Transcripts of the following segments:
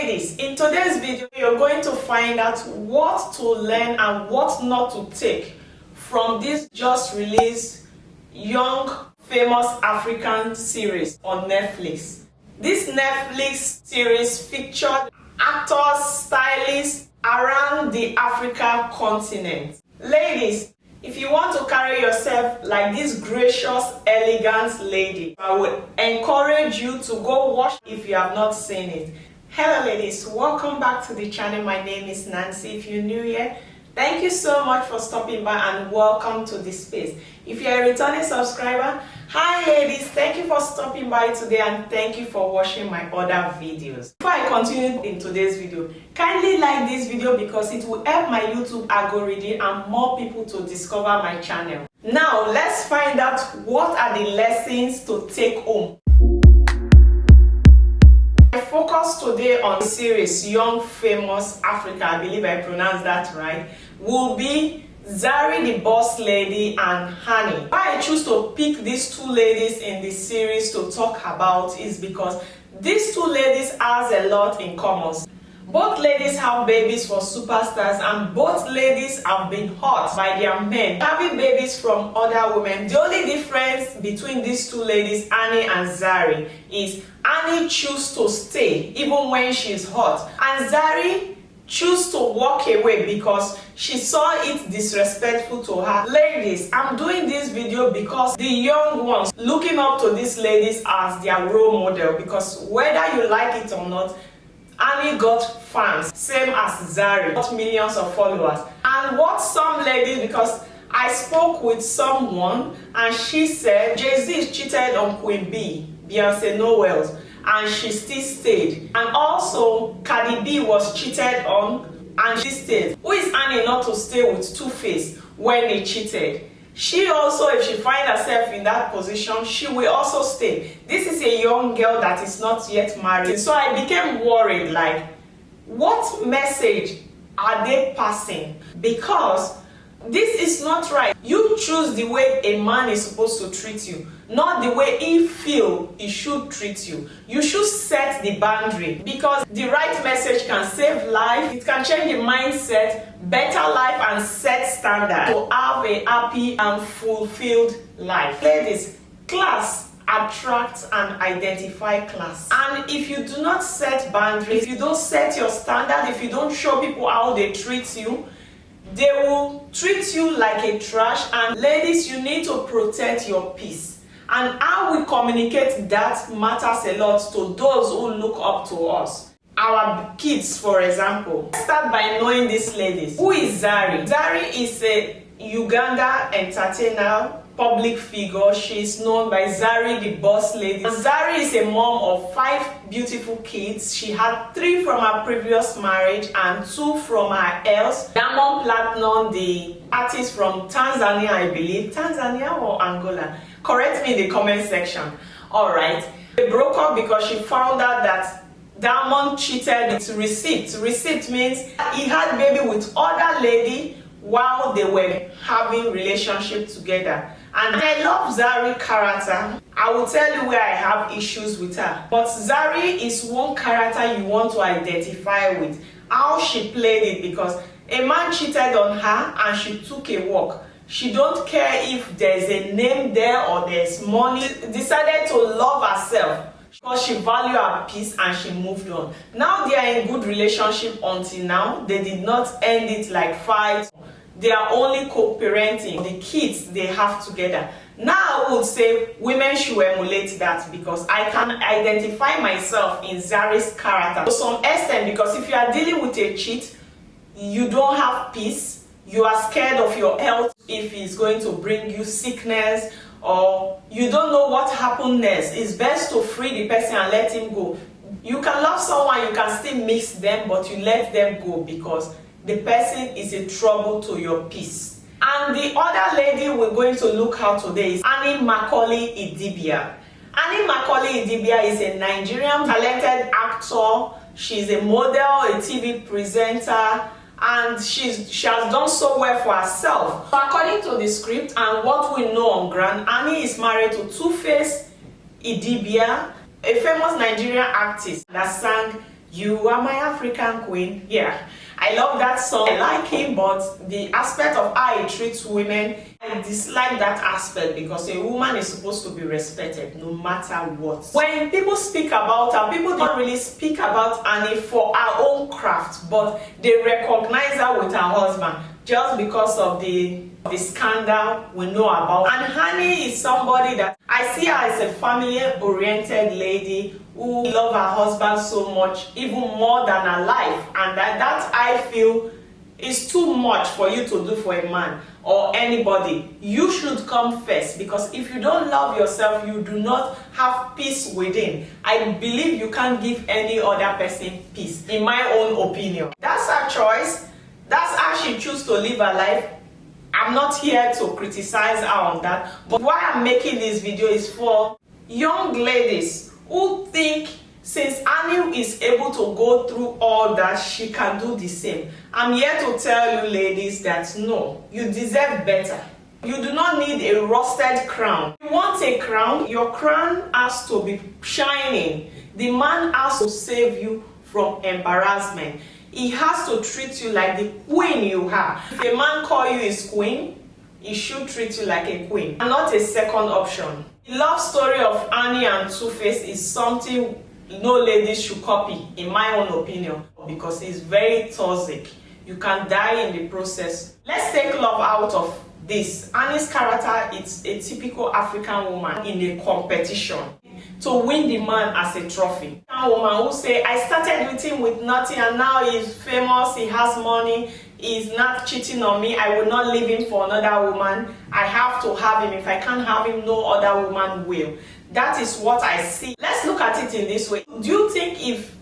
Ladies, in today's video, you're going to find out what to learn and what not to take from this just released young famous African series on Netflix. This Netflix series featured actors, stylists around the African continent. Ladies, if you want to carry yourself like this gracious, elegant lady, I would encourage you to go watch if you have not seen it. Hello ladies, welcome back to the channel. My name is Nancy. If you're new here, thank you so much for stopping by and welcome to this space. If you're a returning subscriber, hi ladies, thank you for stopping by today and thank you for watching my other videos. Before I continue in today's video, kindly like this video because it will help my YouTube algorithm and more people to discover my channel. Now let's find out what are the lessons to take home. I focus today on the series Young Famous Africa, I believe I pronounced that right, will be Zari the boss lady and Annie. Why I choose to pick these two ladies in this series to talk about is because these two ladies has a lot in common. Both ladies have babies for superstars and both ladies have been hurt by their men having babies from other women. The only difference between these two ladies, Annie and Zari, is Annie chooses to stay even when she's hurt and Zari choose to walk away because she saw it disrespectful to her. Ladies, I'm doing this video because the young ones looking up to these ladies as their role model, because whether you like it or not, Annie got fans, same as Zari, got millions of followers. And what some ladies, because I spoke with someone and she said Jay-Z cheated on Queen B, Beyonce Noel, and she still stayed. And also Cardi B was cheated on and she stayed. Who is Annie not to stay with Two-Face when they cheated? She also, if she finds herself in that position, she will also stay. This is a young girl that is not yet married. So I became worried, like, what message are they passing? Because this is not right. You choose the way a man is supposed to treat you, not the way he feels he should treat you. You should set the boundary because the right message can save life. It can change the mindset, better life and set standard to have a happy and fulfilled life. Ladies, class attracts and identify class. And if you do not set boundaries, if you don't set your standard, if you don't show people how they treat you, they will treat you like a trash. And ladies, you need to protect your peace. And how we communicate that matters a lot to those who look up to us. Our kids, for example. Let's start by knowing these ladies. Who is Zari? Zari is a Uganda entertainer, public figure. She is known by Zari the boss lady. Zari is a mom of 5 beautiful kids. She had 3 from her previous marriage and 2 from her else. Diamond Platinum, the artist from Tanzania, I believe. Tanzania or Angola? Correct me in the comment section. Alright. They broke up because she found out that Diamond cheated with receipt. Receipt means he had baby with other lady while they were having relationship together. And I love Zari character. I will tell you where I have issues with her. But Zari is one character you want to identify with. How she played it, because a man cheated on her and she took a walk. She don't care if there's a name there or there's money. She decided to love herself because she valued her peace and she moved on. Now they are in good relationship until now. They did not end it like fight. They are only co-parenting the kids they have together. Now I would say women should emulate that because I can identify myself in Zari's character to some extent, because if you are dealing with a cheat, you don't have peace. You are scared of your health, if it's going to bring you sickness, or you don't know what happened next. It's best to free the person and let him go. You can love someone, you can still mix them, but you let them go because the person is a trouble to your peace. And the other lady we're going to look at today is Annie Idibia. Annie Idibia is a Nigerian talented actor. She's a model, a TV presenter, and she has done so well for herself. So according to the script and what we know on ground, Annie is married to Two-Face Idibia, a famous Nigerian artist that sang You are my African queen. Yeah, I love that song. I like him, but the aspect of how he treats women, I dislike that aspect, because a woman is supposed to be respected no matter what. When people speak about her, people don't really speak about Annie for her own craft, but they recognize her with her husband just because of the scandal we know about. And Annie is somebody that I see her as a family-oriented lady who loves her husband so much, even more than her life. And that I feel is too much for you to do for a man or anybody. You should come first, because if you don't love yourself, you do not have peace within. I believe you can't give any other person peace, in my own opinion. That's her choice. That's how she chooses to live her life. I'm not here to criticize her on that, but why I'm making this video is for young ladies who think since Annie is able to go through all that, she can do the same. I'm here to tell you ladies that no, you deserve better. You do not need a rusted crown. If you want a crown, your crown has to be shining. The man has to save you from embarrassment. He has to treat you like the queen you are. If a man call you his queen, he should treat you like a queen and not a second option. The love story of Annie and Two-Face is something no ladies should copy, in my own opinion, because it's very toxic. You can die in the process. Let's take love out of this. Annie's character is a typical African woman in a competition to win the man as a trophy. A woman who say, I started with him with nothing and now he's famous, he has money, he's not cheating on me, I will not leave him for another woman. I have to have him. If I can't have him, no other woman will. That is what I see. Let's look at it in this way. Do you think if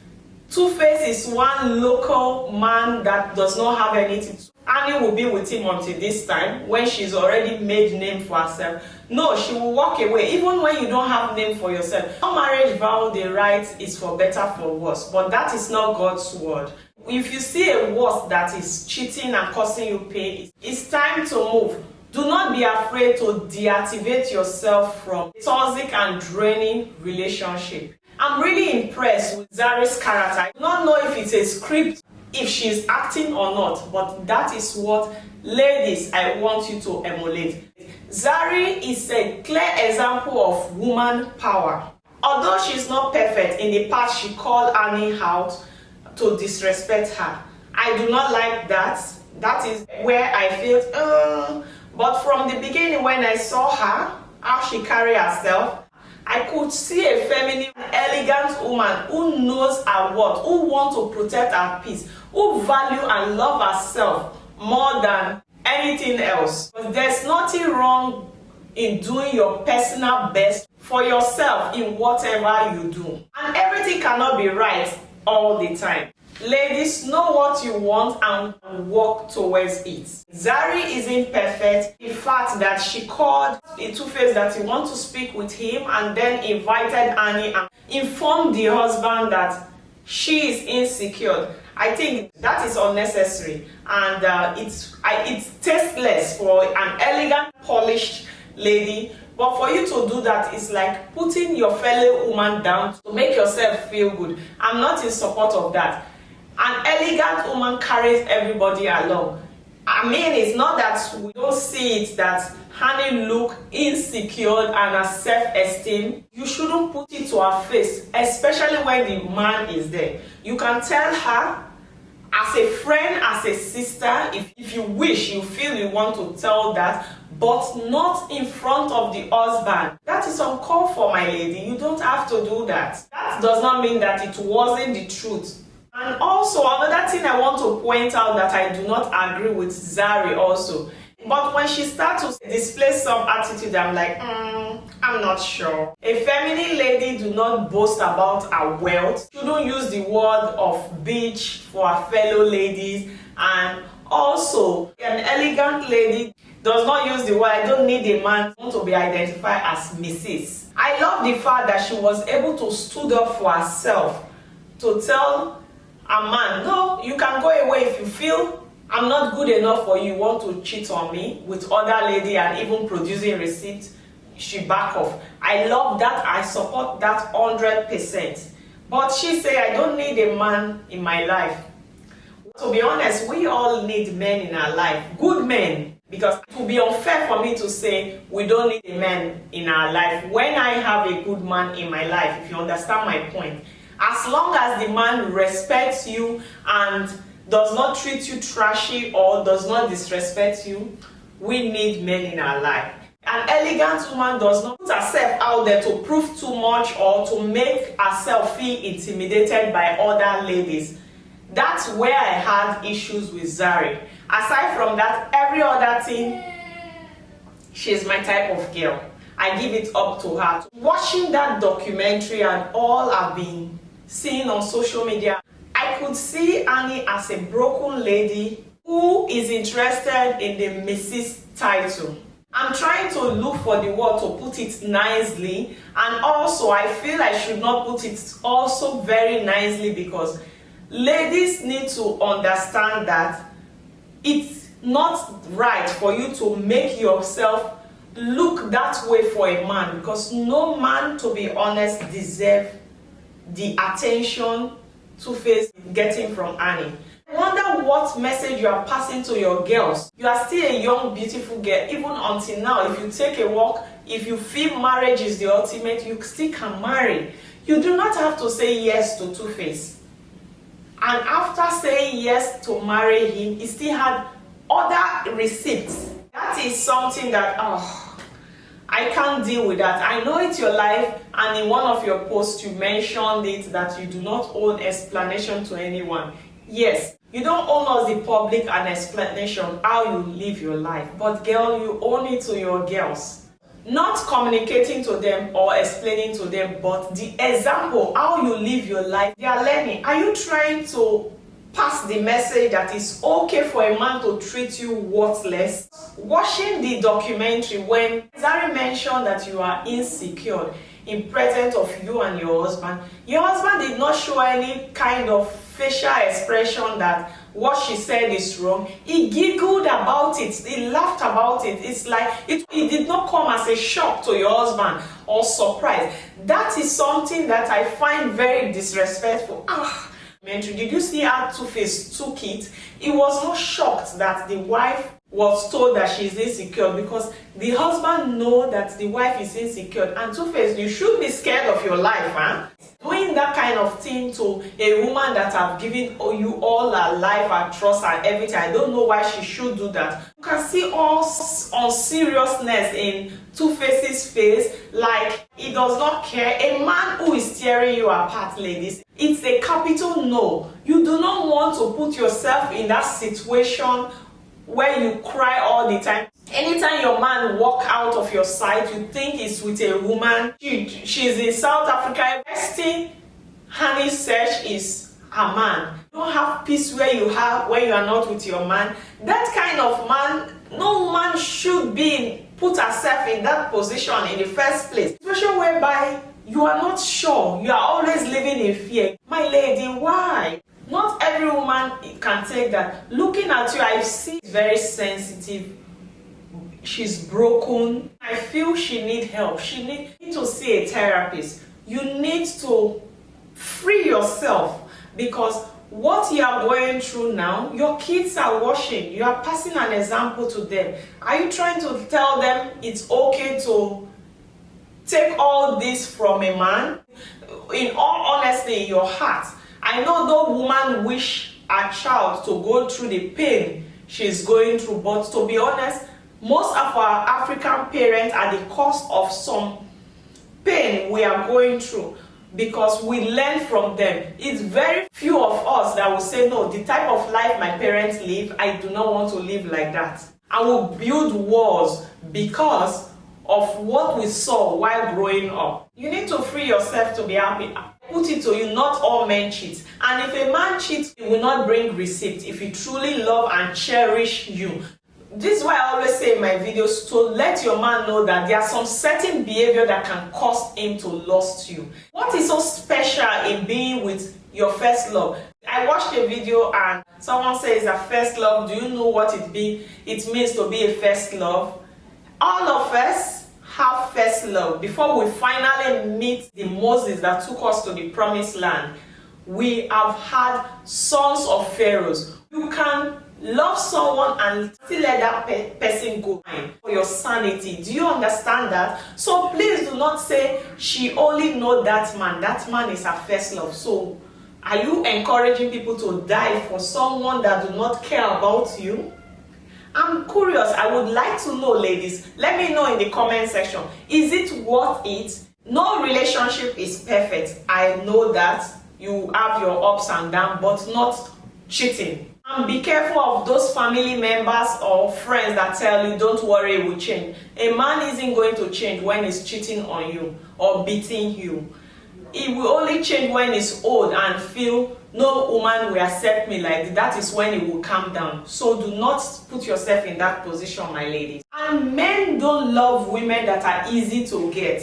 Two-Face is one local man that does not have anything, Annie will be with him until this time when she's already made name for herself? No, she will walk away even when you don't have name for yourself. No marriage vow they write is for better for worse, but that is not God's word. If you see a worse that is cheating and causing you pain, it's time to move. Do not be afraid to deactivate yourself from toxic and draining relationship. I'm really impressed with Zari's character. I do not know if it's a script, if she's acting or not, but that is what, ladies, I want you to emulate. Zari is a clear example of woman power. Although she's not perfect, in the past she called Annie out to disrespect her. I do not like that. That is where I feel, but from the beginning when I saw her, how she carried herself, I could see a feminine, elegant woman who knows her worth, who wants to protect her peace, who value and love herself more than anything else. But there's nothing wrong in doing your personal best for yourself in whatever you do. And everything cannot be right all the time. Ladies, know what you want and work towards it. Zari isn't perfect. The fact that she called the Two-Face that he wants to speak with him and then invited Annie and informed the husband that she is insecure, I think that is unnecessary, and it's tasteless for an elegant, polished lady. But for you to do that is like putting your fellow woman down to make yourself feel good. I'm not in support of that. An elegant woman carries everybody along. I mean, it's not that we don't see it that Annie look insecure and her self-esteem. You shouldn't put it to her face, especially when the man is there. You can tell her as a friend, as a sister, if you wish, you feel you want to tell that, but not in front of the husband. That is uncalled for, my lady. You don't have to do that. That does not mean that it wasn't the truth. And also, another thing I want to point out that I do not agree with Zari also. But when she starts to display some attitude, I'm like, I'm not sure. A feminine lady do not boast about her wealth. Shouldn't use the word of bitch for her fellow ladies. And also, an elegant lady does not use the word, I don't need a man to be identified as Mrs. I love the fact that she was able to stood up for herself to tell a man, no, you can go away if you feel I'm not good enough for you, want to cheat on me with other lady and even producing receipts, she back off. I love that. I support that 100%. But she say, I don't need a man in my life. To be honest, we all need men in our life, good men. Because it would be unfair for me to say we don't need a man in our life when I have a good man in my life, if you understand my point. As long as the man respects you and does not treat you trashy or does not disrespect you, we need men in our life. An elegant woman does not put herself out there to prove too much or to make herself feel intimidated by other ladies. That's where I had issues with Zari. Aside from that, every other thing, she's my type of girl. I give it up to her. Watching that documentary and all I've been seeing on social media, I could see Annie as a broken lady who is interested in the Mrs. title. I'm trying to look for the word to put it nicely, and also I feel I should not put it also very nicely, because ladies need to understand that it's not right for you to make yourself look that way for a man, because no man, to be honest, deserves the attention Two-Face getting from Annie. I wonder what message you are passing to your girls. You are still a young, beautiful girl. Even until now, if you take a walk, if you feel marriage is the ultimate, you still can marry. You do not have to say yes to Two-Face. And after saying yes to marry him, he still had other receipts. That is something that, I can't deal with that. I know it's your life, and in one of your posts you mentioned it that you do not owe explanation to anyone. Yes, you don't owe us the public an explanation how you live your life, but girl, you owe it to your girls. Not communicating to them or explaining to them, but the example, how you live your life, they are learning. Are you trying to pass the message that it's okay for a man to treat you worthless? Watching the documentary, when Zari mentioned that you are insecure in presence of you and your husband did not show any kind of facial expression that what she said is wrong. He giggled about it, he laughed about it. It's like it did not come as a shock to your husband or surprise. That is something that I find very disrespectful. Did you see how Two-Face took it? He was not shocked that the wife was told that she's insecure, because the husband knows that the wife is insecure. And Two-Face, you should be scared of your life, huh? Doing that kind of thing to a woman that have given you all her life, her trust, and everything. I don't know why she should do that. You can see all seriousness in Two-Face's face, like he does not care. A man who is tearing you apart, ladies, it's a capital no. You do not want to put yourself in that situation where you cry all the time. Anytime your man walk out of your sight, you think it's with a woman. She's in South Africa. First thing Annie search is a man. You don't have peace where you are not with your man. That kind of man, no man should put herself in that position in the first place. Situation whereby you are not sure, you are always living in fear. My lady, why? Not every woman can take that. Looking at you, I see very sensitive. She's broken. I feel she needs help. She needs to see a therapist. You need to free yourself, because what you are going through now, your kids are watching. You are passing an example to them. Are you trying to tell them it's okay to take all this from a man? In all honesty, in your heart, I know no woman wish a child to go through the pain she's going through, but to be honest, most of our African parents are the cause of some pain we are going through, because we learn from them. It's very few of us that will say, no, the type of life my parents live, I do not want to live like that. I will build walls because of what we saw while growing up. You need to free yourself to be happy. Put it to you, not all men cheat. And if a man cheats, he will not bring receipt if he truly love and cherish you. This is why I always say in my videos, to let your man know that there are some certain behavior that can cause him to lose you. What is so special in being with your first love? I watched a video and someone says a first love. Do you know what it means to be a first love? All of us have first love, before we finally meet the Moses that took us to the promised land, we have had sons of pharaohs. You can love someone and still let that person go for your sanity. Do you understand that? So please do not say she only know that man. That man is her first love. So are you encouraging people to die for someone that do not care about you? I'm curious. I would like to know, ladies. Let me know in the comment section. Is it worth it? No relationship is perfect. I know that you have your ups and downs, but not cheating. And be careful of those family members or friends that tell you, don't worry, it will change. A man isn't going to change when he's cheating on you or beating you. It will only change when he's old and feel no woman will accept me like that. Is when it will calm down. So do not put yourself in that position, my ladies. And men don't love women that are easy to get,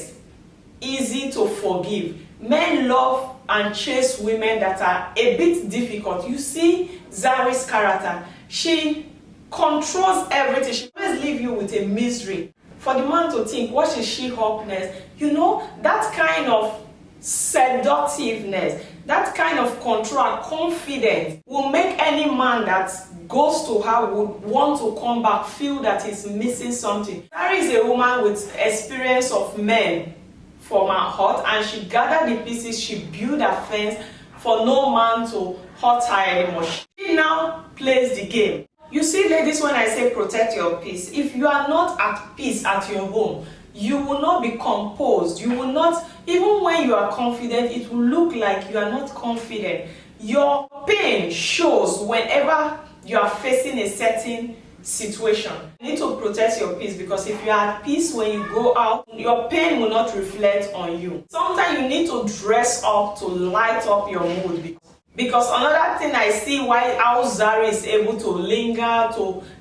easy to forgive. Men love and chase women that are a bit difficult. You see Zari's character. She controls everything. She always leave you with a misery. For the man to think, what is she hopeless? You know, that kind of seductiveness, that kind of control, confidence will make any man that goes to her would want to come back, feel that he's missing something. Zari is a woman with experience of men from her heart, and she gathered the pieces, she built a fence for no man to hurt her anymore. She now plays the game. You see, ladies, when I say protect your peace, if you are not at peace at your home, you will not be composed. You will not, even when you are confident, it will look like you are not confident. Your pain shows whenever you are facing a certain situation. You need to protect your peace, because if you are at peace when you go out, your pain will not reflect on you. Sometimes you need to dress up to light up your mood. Because another thing I see why how Zari is able to linger,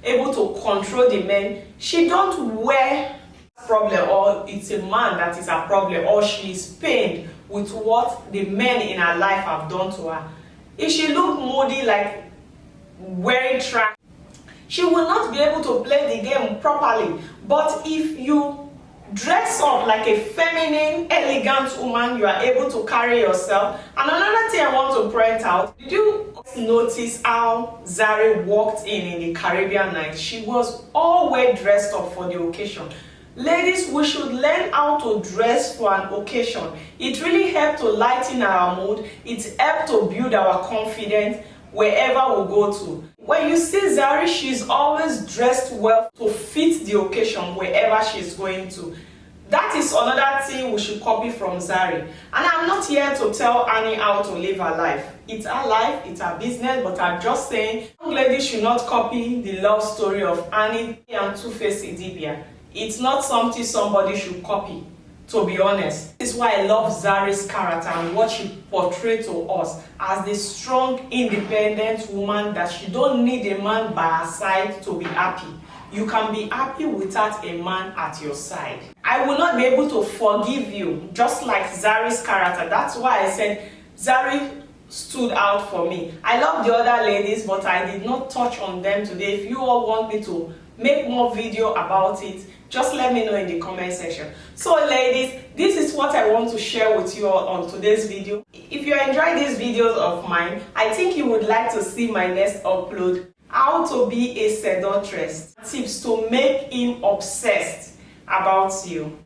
able to control the men, she don't wear problem, or it's a man that is a problem, or she is pained with what the men in her life have done to her. If she look moody, like wearing track, she will not be able to play the game properly. But if you dress up like a feminine, elegant woman, you are able to carry yourself. And another thing I want to point out, did you notice how Zari walked in the Caribbean night? She was all well dressed up for the occasion. Ladies, we should learn how to dress for an occasion. It really helps to lighten our mood. It helps to build our confidence wherever we go to. When you see Zari, she's always dressed well to fit the occasion wherever she's going to. That is another thing we should copy from Zari. And I'm not here to tell Annie how to live her life. It's her life, it's her business, but I'm just saying, young ladies should not copy the love story of Annie and Two-Face Idibia. It's not something somebody should copy, to be honest. This is why I love Zari's character and what she portrayed to us as the strong, independent woman that she don't need a man by her side to be happy. You can be happy without a man at your side. I will not be able to forgive you, just like Zari's character. That's why I said Zari stood out for me. I love the other ladies, but I did not touch on them today. If you all want me to make more video about it, just let me know in the comment section. So ladies, this is what I want to share with you all on today's video. If you enjoy these videos of mine, I think you would like to see my next upload, how to be a seductress, tips to make him obsessed about you.